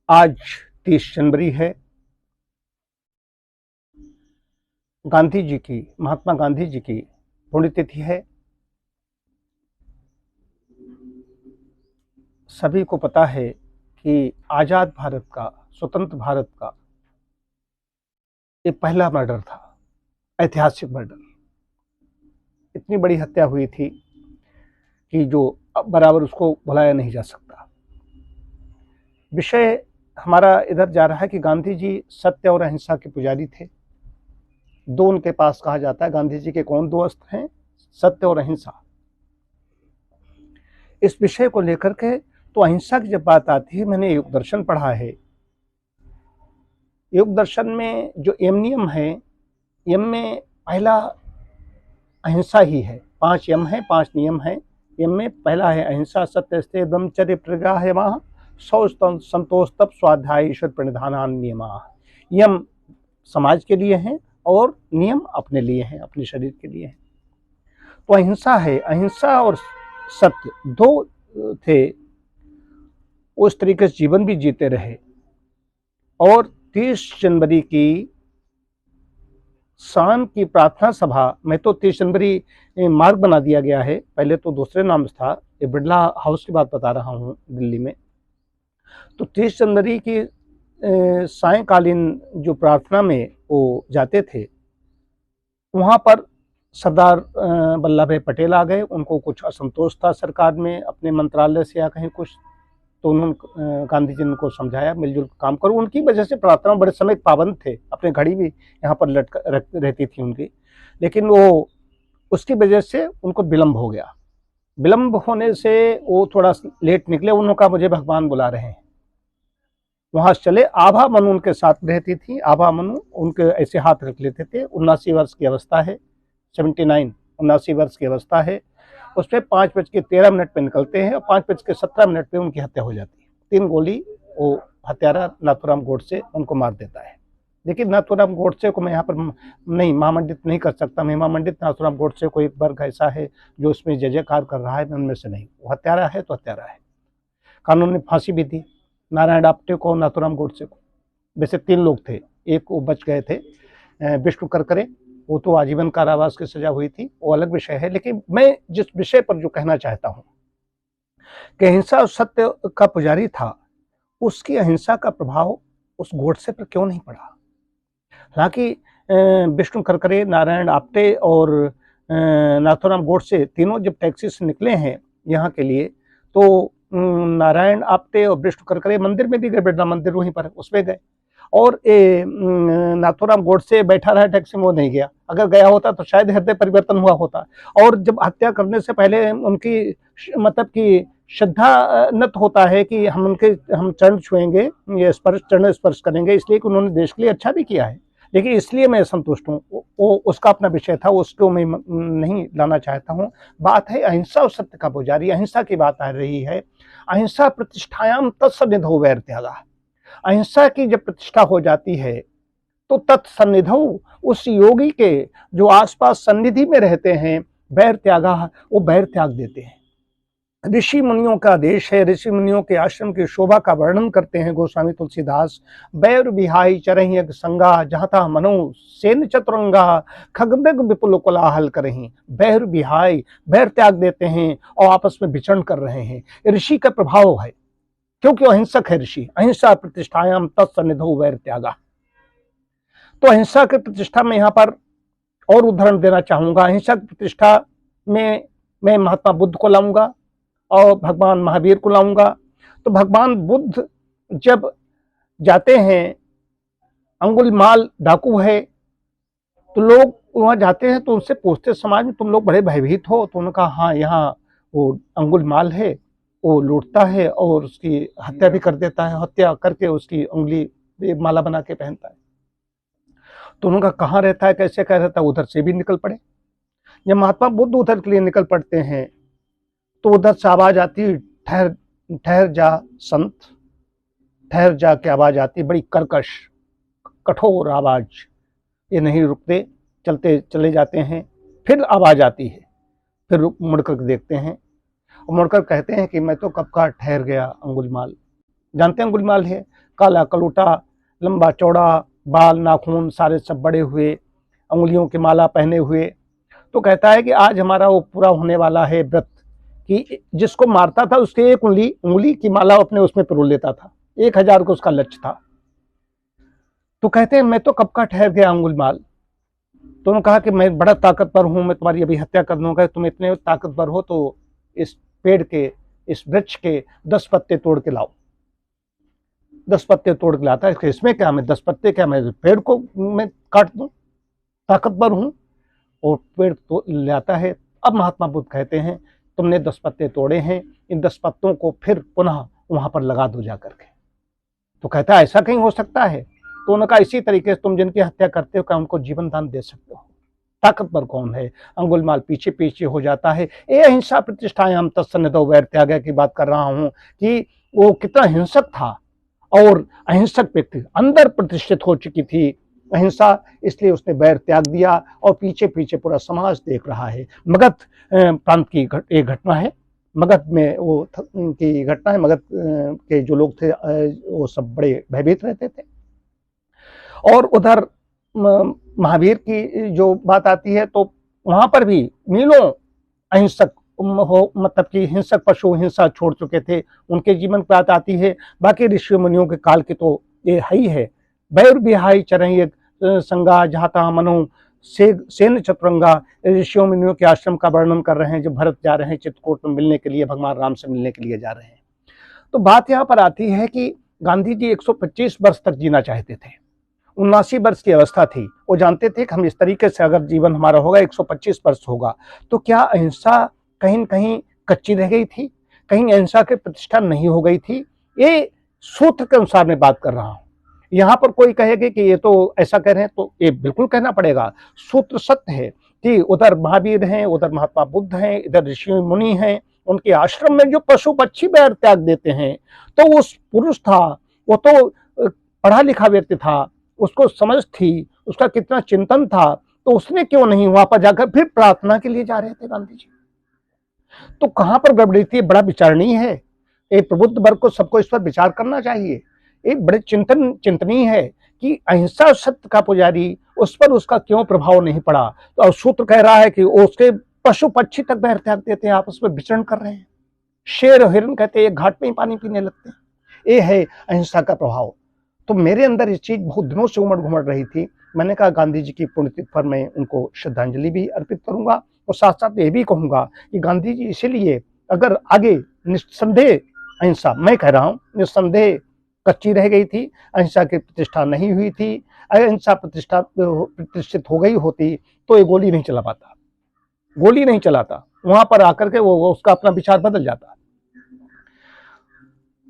आज 30 जनवरी है। गांधी जी की, महात्मा गांधी जी की पुण्यतिथि है। सभी को पता है कि आजाद भारत का, स्वतंत्र भारत का ये पहला मर्डर था, ऐतिहासिक मर्डर। इतनी बड़ी हत्या हुई थी कि जो अब बराबर उसको भुलाया नहीं जा सकता। विषय हमारा इधर जा रहा है कि गांधी जी सत्य और अहिंसा के पुजारी थे। दो उनके पास कहा जाता है। गांधी जी के कौन दो अस्त्र हैं? सत्य और अहिंसा। इस विषय को लेकर के तो अहिंसा की जब बात आती है, मैंने योग दर्शन पढ़ा है। योग दर्शन में जो यम नियम है, यम में पहला अहिंसा ही है। 5 यम है, 5 नियम है। यम में पहला है अहिंसा, सत्य, स्थिर, ब्रह्मचर्य, परिग्रह, सौ संतोष, तप, स्वाध्याय, ईश्वर प्रणिधानान नियमा। यम समाज के लिए हैं और नियम अपने लिए हैं, अपने शरीर के लिए हैं। तो अहिंसा है। अहिंसा और सत्य दो थे। उस तरीके से जीवन भी जीते रहे। और 30 जनवरी की शाम की प्रार्थना सभा में तो 30 जनवरी मार्ग बना दिया गया है। पहले तो दूसरे नाम से था। ये बिरला हाउस की बात बता रहा हूँ, दिल्ली में। तो 30 जनवरी की सायंकालीन जो प्रार्थना में वो जाते थे, वहाँ पर सरदार वल्लभ भाई पटेल आ गए। उनको कुछ असंतोष था सरकार में, अपने मंत्रालय से या कहीं कुछ। तो उन्होंने गांधी जी ने उनको समझाया, मिलजुल काम करो। उनकी वजह से प्रार्थना बड़े समय पाबंद थे। अपने घड़ी भी यहाँ पर रहती थी उनकी, लेकिन वो उसकी वजह से उनको विलम्ब हो गया। विलम्ब होने से वो थोड़ा लेट निकले। उन्होंने कहा मुझे भगवान बुला रहे हैं। वहां चले। आभा मनु उनके साथ रहती थी। आभा मनु उनके ऐसे हाथ रख लेते थे। 79 वर्ष की अवस्था है। 79, 79 वर्ष की अवस्था है। उस पर 5:13 पे निकलते हैं और 5:17 पे उनकी हत्या हो जाती है। 3 गोली वो हत्यारा नाथूराम गोडसे उनको मार देता है। लेकिन नाथूराम गोडसे को मैं यहाँ पर नहीं महामंडित नहीं कर सकता। मैं महामंडित नाथूराम गोडसे को एक वर्ग ऐसा है जो उसमें जय जयकार कर रहा है, मैं उनमें से नहीं। वो हत्यारा है तो हत्यारा है। कानून ने फांसी भी दी नारायण आप्टे को, नाथूराम गोडसे को। वैसे 3 लोग थे, एक वो बच गए थे, विष्णु करकरे। वो तो आजीवन कारावास की सजा हुई थी, वो अलग विषय है। लेकिन मैं जिस विषय पर जो कहना चाहता हूँ कि अहिंसा और सत्य का पुजारी था, उसकी अहिंसा का प्रभाव उस गोडसे पर क्यों नहीं पड़ा? हालांकि विष्णु करकरे, नारायण आप्टे और नाथूराम गोडसे तीनों जब टैक्सी से निकले हैं यहाँ के लिए, तो नारायण आप्टे और विष्णु करकरे मंदिर में भी गए। बिरला मंदिर वहीं पर, उसमें गए। और नाथूराम गोडसे बैठा रहा टैक्सी में, वो नहीं गया। अगर गया होता तो शायद हृदय परिवर्तन हुआ होता। और जब हत्या करने से पहले उनकी मतलब कि श्रद्धा नत होता है कि हम चरण छुएंगे, ये चरण स्पर्श करेंगे, इसलिए कि उन्होंने देश के लिए अच्छा भी किया है। लेकिन इसलिए मैं संतुष्ट हूँ। वो उसका अपना विषय था, उसको मैं नहीं लाना चाहता हूँ। बात है अहिंसा और सत्य का पुजारी। अहिंसा की बात आ रही है। अहिंसा प्रतिष्ठायाम तत्सन्निधौ वैर त्यागा। अहिंसा की जब प्रतिष्ठा हो जाती है तो तत्सन्निधौ, उस योगी के जो आसपास सन्निधि में रहते हैं, वैर त्यागा, वो वैर त्याग देते हैं। ऋषि मुनियों का देश है। ऋषि मुनियों के आश्रम की शोभा का वर्णन करते हैं गोस्वामी तुलसीदास। बैर बिहाई चरही अग संगा, जहाँ था मनो सेन चतुरंगा, खगमृग विपुल कोलाहल करही। बैर बिहाई, बैर त्याग देते हैं और आपस में विचरण कर रहे हैं। ऋषि का प्रभाव है, क्योंकि अहिंसक है ऋषि। अहिंसा प्रतिष्ठायाम तत्सन्निधौ वैर त्यागा। तो अहिंसा की प्रतिष्ठा में यहाँ पर और उदाहरण देना चाहूंगा। अहिंसा की प्रतिष्ठा में मैं महात्मा बुद्ध को लाऊंगा और भगवान महावीर को लाऊंगा। तो भगवान बुद्ध जब जाते हैं, अंगुलीमाल डाकू है, तो लोग वहां जाते हैं तो उनसे पूछते समाज में, तुम लोग बड़े भयभीत हो? तो उन्होंने कहा हाँ, यहाँ वो अंगुलीमाल है, वो लूटता है और उसकी हत्या भी कर देता है। हत्या करके उसकी उंगली माला बना के पहनता है। तो उन्होंने कहा कहाँ रहता है, कैसे कह रहता है? उधर से भी निकल पड़े। जब महात्मा बुद्ध उधर के लिए निकल पड़ते हैं तो उधर से आवाज आती, ठहर ठहर जा संत, ठहर जा की आवाज आती, बड़ी कर्कश कठोर आवाज। ये नहीं रुकते, चलते चले जाते हैं। फिर आवाज आती है, फिर मुड़कर देखते हैं और मुड़कर कहते हैं कि मैं तो कब का ठहर गया अंगुलीमाल। जानते हैं अंगुलीमाल है? काला कलूटा, लंबा चौड़ा, बाल नाखून सारे सब बड़े हुए, उंगलियों की माला पहने हुए। तो कहता है कि आज हमारा वो पूरा होने वाला है व्रत, कि जिसको मारता था उसके एक उंगली की माला अपने उसमें पिरो लेता था। 1000 को उसका लक्ष्य था। तो कहते हैं मैं तो कब का ठहर गया अंगुलमाल। तो उन्होंने कहा कि मैं बड़ा ताकतवर हूं, मैं तुम्हारी अभी हत्या कर दूंगा। तुम इतने ताकतवर हो तो इस पेड़ के, इस वृक्ष के 10 पत्ते तोड़ के लाओ। 10 पत्ते तोड़ के लाता है। इसमें क्या, मैं 10 पत्ते क्या, मैं पेड़ को मैं काट दूं, ताकतवर हूं। और पेड़ तो लाता है। अब महात्मा बुद्ध कहते हैं तुमने 10 पत्ते तोड़े हैं, इन 10 पत्तों को फिर पुनः वहां पर लगा दो जाकर के। तो कहता है ऐसा कहीं हो सकता है? तो उन्होंने कहा इसी तरीके से तुम जिनकी हत्या करते हो क्या उनको जीवन दान दे सकते हो? ताकतवर कौन है? अंगुलमाल पीछे पीछे हो जाता है। ये अहिंसा प्रतिष्ठायाम तत्सन्निधौ वैर त्याग की बात कर रहा हूं कि वो कितना हिंसक था, और अहिंसक व्यक्ति अंदर प्रतिष्ठित हो चुकी थी अहिंसा, इसलिए उसने वैर त्याग दिया। और पीछे पीछे पूरा समाज देख रहा है। मगध प्रांत की एक घटना है। मगध में वो की घटना है। मगध के जो लोग थे वो सब बड़े भयभीत रहते थे। और उधर महावीर की जो बात आती है तो वहां पर भी मीलों अहिंसक हो, मतलब कि हिंसक पशु हिंसा छोड़ चुके थे। उनके जीवन की बात आती है। बाकी ऋषि मुनियों के काल के तो ये है ही है। बैर बिहाई चरही संगा जहाता मनु सेन चतुरंगा। ऋषियों मुनियों के आश्रम का वर्णन कर रहे हैं जब भरत जा रहे हैं चित्रकूट में मिलने के लिए, भगवान राम से मिलने के लिए जा रहे हैं। तो बात यहाँ पर आती है कि गांधी जी 125 वर्ष तक जीना चाहते थे। 79 वर्ष की अवस्था थी। वो जानते थे कि हम इस तरीके से अगर जीवन हमारा होगा 125 वर्ष होगा। तो क्या अहिंसा कहीं न कहीं कच्ची रह गई थी? कहीं अहिंसा की प्रतिष्ठा नहीं हो गई थी? ये सूत्र के अनुसार मैं बात कर रहा हूं। यहाँ पर कोई कहेगा कि ये तो ऐसा कह रहे हैं, तो ये बिल्कुल कहना पड़ेगा। सूत्र सत्य है कि उधर महावीर हैं, उधर महात्मा बुद्ध हैं, इधर ऋषि मुनि हैं। उनके आश्रम में जो पशु पक्षी बैर त्याग देते हैं, तो उस पुरुष था, वो तो पढ़ा लिखा व्यक्ति था, उसको समझ थी, उसका कितना चिंतन था, तो उसने क्यों नहीं वहां पर जाकर फिर प्रार्थना के लिए जा रहे थे गांधी जी? तो कहां पर गड़बड़ी थी? बड़ा विचारणीय है। एक प्रबुद्ध वर्ग को सबको इस पर विचार करना चाहिए। एक बड़े चिंतनीय है कि अहिंसा सत्य का पुजारी, उस पर उसका क्यों प्रभाव नहीं पड़ा। तो अब सूत्र कह रहा है कि उसके पशु पक्षी तक बैर त्याग देते हैं, आपस में विचरण कर रहे हैं। शेर और हिरण कहते हैं एक घाट में ही पानी पीने लगते हैं। ये है अहिंसा का प्रभाव। तो मेरे अंदर इस चीज बहुत दिनों से उमड़ घुमड़ रही थी। मैंने कहा गांधी जी की पुण्यतिथि पर मैं उनको श्रद्धांजलि भी अर्पित करूंगा, और साथ साथ ये भी कहूंगा कि गांधी जी इसीलिए अगर आगे निस्संदेह अहिंसा, मैं कह रहा हूं निस्संदेह कच्ची रह गई थी, अहिंसा की प्रतिष्ठा नहीं हुई थी, अहिंसा प्रतिष्ठित हो गई होती तो ये गोली नहीं चला पाता, गोली नहीं चलाता, वहां पर आकर के वो उसका अपना विचार बदल जाता।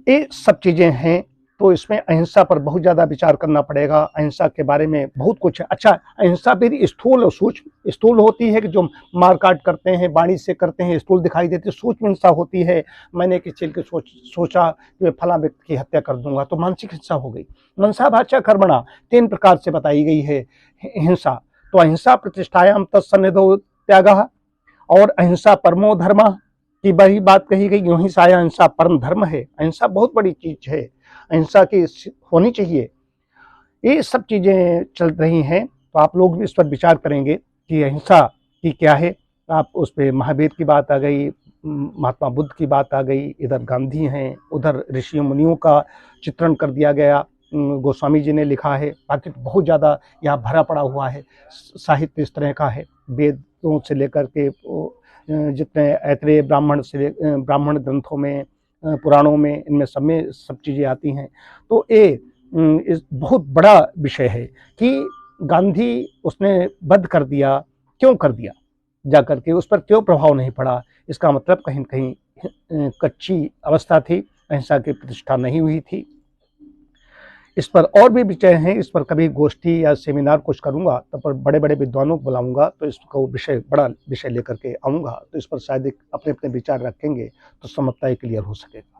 ये सब चीजें हैं। तो इसमें अहिंसा पर बहुत ज्यादा विचार करना पड़ेगा। अहिंसा के बारे में बहुत कुछ है। अच्छा, अहिंसा भी स्थूल और सूक्ष्म। स्थूल होती है कि जो मार काट करते हैं, वाणी से करते हैं, स्थूल दिखाई देती है। सूक्ष्म हिंसा होती है, मैंने किसी चीज को सोचा कि फला व्यक्ति की हत्या कर दूंगा, तो मानसिक हिंसा हो गई। मनसा वाचा कर्मणा 3 प्रकार से बताई गई है हिंसा। तो अहिंसा प्रतिष्ठायाम तत्सन्निधौ त्यागः, और अहिंसा परमो धर्मः की बड़ी बात कही गई। यूं ही साया अहिंसा परम धर्म है। अहिंसा बहुत बड़ी चीज है, अहिंसा की होनी चाहिए। ये सब चीजें चल रही हैं। तो आप लोग भी इस पर विचार करेंगे कि अहिंसा की क्या है। आप उस पर महावीर की बात आ गई, महात्मा बुद्ध की बात आ गई, इधर गांधी हैं, उधर ऋषि मुनियों का चित्रण कर दिया गया, गोस्वामी जी ने लिखा है। बाकी तो बहुत ज़्यादा यहाँ भरा पड़ा हुआ है, साहित्य इस तरह का है। वेदों से लेकर के जितने ऐतरेय ब्राह्मण से ब्राह्मण ग्रंथों में, पुराणों में, इनमें सब चीज़ें आती हैं। तो ये इस बहुत बड़ा विषय है कि गांधी उसने बंद कर दिया, क्यों कर दिया, जाकर के उस पर क्यों प्रभाव नहीं पड़ा। इसका मतलब कहीं न कहीं कच्ची अवस्था थी, अहिंसा की प्रतिष्ठा नहीं हुई थी। इस पर और भी विषय हैं। इस पर कभी गोष्ठी या सेमिनार कुछ करूंगा, तब पर बड़े बड़े विद्वानों को बुलाऊंगा, तो इसको बड़ा विषय लेकर के आऊंगा। तो इस पर शायद अपने अपने विचार रखेंगे तो समझता है क्लियर हो सकेगा।